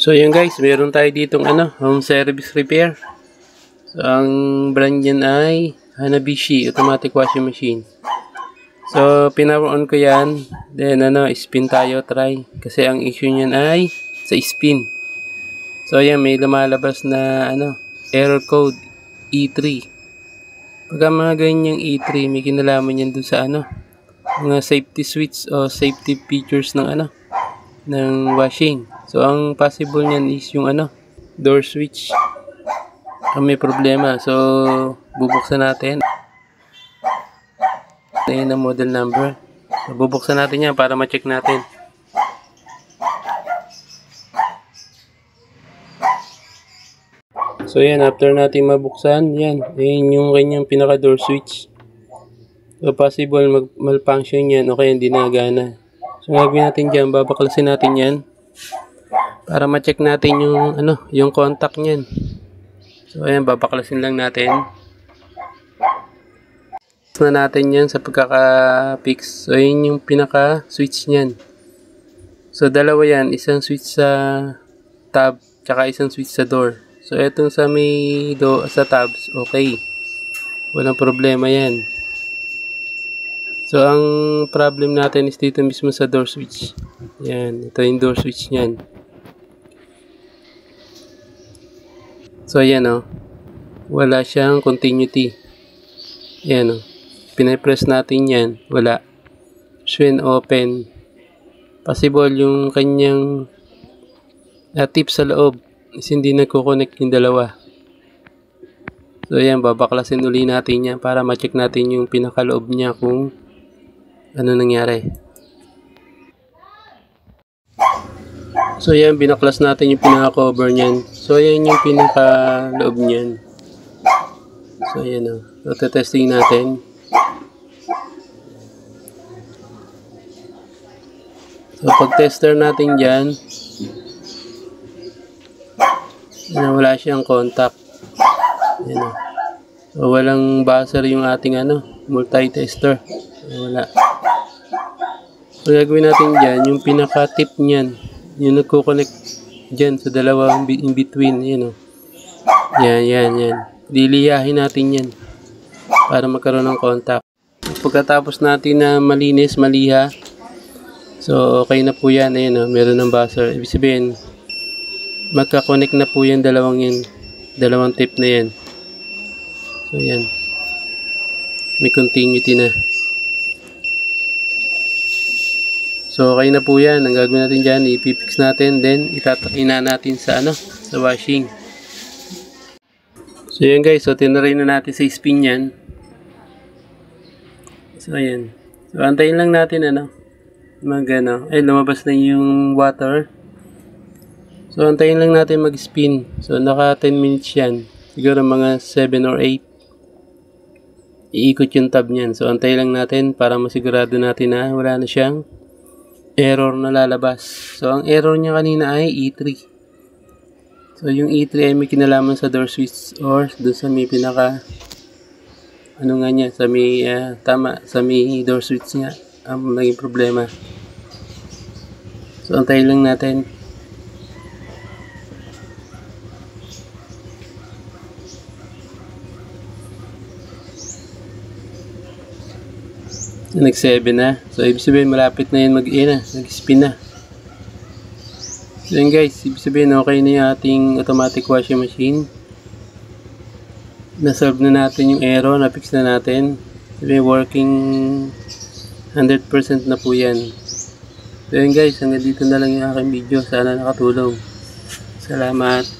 So yun guys, meron tayo ditong home service repair. So ang brand yan ay Hanabishi automatic washing machine. So pinower on ko yan, then spin tayo, try. Kasi ang issue niyan ay sa spin. So yan, may lumalabas na error code E3. Pagka mga ganyang E3, may kinalaman yan dun sa mga safety switch o safety features ng ng washing. So ang possible niyan is yung door switch ang may problema. So bubuksan natin. Ayan ang model number. So, bubuksan natin yan para ma-check natin. So yan, after natin mabuksan, yan yung kanyang pinaka door switch. So possible malfunction yan o kaya hindi nagana. So gagawin natin dyan, babaklasin natin yan para ma-check natin yung contact niyan. So ayan, babaklasin lang natin na natin yan sa pagkaka-fix. So yun yung pinaka switch niyan. So dalawa yan, isang switch sa tab tsaka isang switch sa door. So etong sa sa tabs, okay, walang problema yan. So ang problem natin is dito mismo sa door switch. Yan, ito yung door switch niyan. So ayan wala siyang continuity. Ayan pinapress natin yan, wala. Swing open. Possible yung kanyang tip sa loob is hindi nagko-connect yung dalawa. So ayan, babaklasin uli natin yan para ma-check natin yung pinakaloob niya kung ano nangyari. So ayan, binaklas natin yung pinaka-cover niyan. So ayan yung pinaka-loob niyan. So ayan so testing natin. So pag tester natin dyan, wala siyang contact. Ayan so walang buzzer yung ating multi-tester. Wala. So gagawin natin dyan, yung pinaka-tip nyan, yung nagko-connect dyan sa dalawang in between. Yan yan. Liliyahin natin yan para magkaroon ng contact. Pagkatapos natin na maliha, so okay na po yan. Ayan meron ng buzzer. Ibig sabihin, magka-connect na po yan dalawang tip na yan. So yan, may continuity na. So okay na po yan. Ang gagawin natin dyan, ipipix natin, then ina natin sa sa washing. So yan guys, so tinaray na natin sa spin yan. So ayan, so antayin lang natin lumabas na yung water. So antayin lang natin mag-spin. So naka 10 minutes yan, siguro mga 7 or 8. Iikot yung tab niyan. So antayin lang natin para masigurado natin na wala na siyang error na lalabas. So ang error niya kanina ay E3. So yung E3 ay may kinalaman sa door switch or doon sa may pinaka sa may sa may door switch niya ang naging problema. So antayin lang natin. Nag-7 na. So ibig sabihin malapit na yan nag-spin na. So yun guys, ibig sabihin okay na yung ating automatic washing machine. Na-solve na natin yung error, na-fix na natin. Sabihin working 100% na po yan. So yun guys, hanggang dito na lang yung aking video. Sana nakatulong. Salamat.